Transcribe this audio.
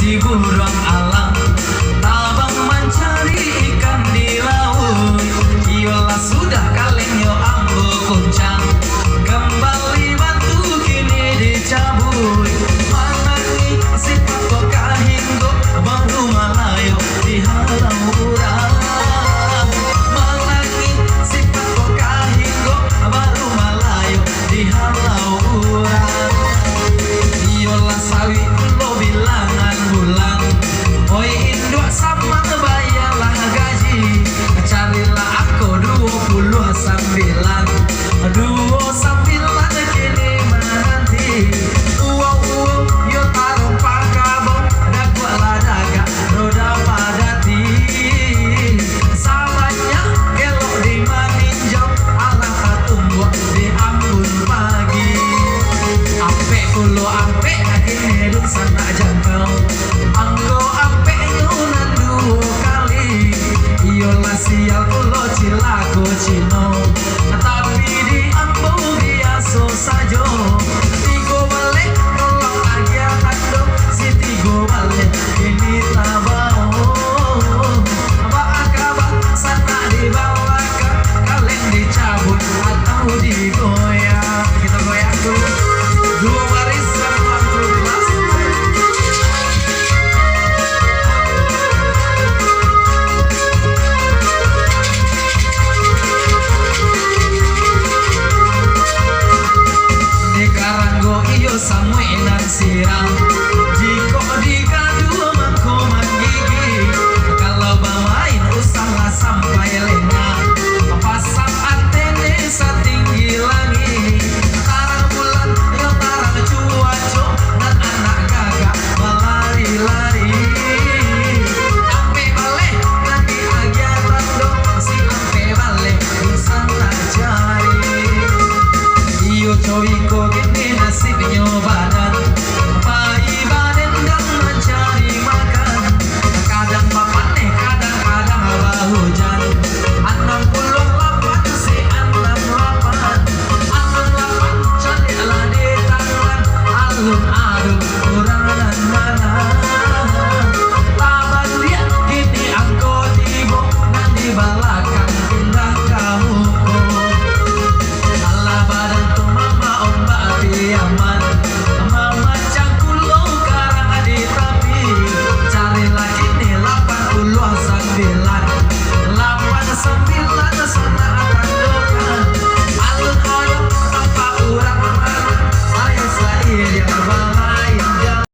si burung alam tabang mencari ikan di laut. Yola sudah kalengyo ambo kuncang, kembali batu kini dicabut. Manangi si pako kahinggo baru malayo di halau urang. Manangi si pako kahinggo baru malayo di halau urang. Yola sawi lo bilangan bulan, oi induk sama bayarlah gaji. Carilah aku 29 kini menanti. Yo taruh pakabong ada kuala daga roda padati. Sahabatnya gelok di maninjau arah patung di Ambon pagi. Ampe kulo ampe akhirnya hidup sana jangkau. Anggo ampe nyunan 2 kali. Yola sial kulo cilako cino, tapi di ambo biasa sajo. Tigo balik tolong lagi ando, si tigo balik ini tabao. Apa sana dibawakan, kalian dicabut atau digoyang. Kita goyang dulu. 2 baris sekarang 40 Karanggo iyo samuenan sirang.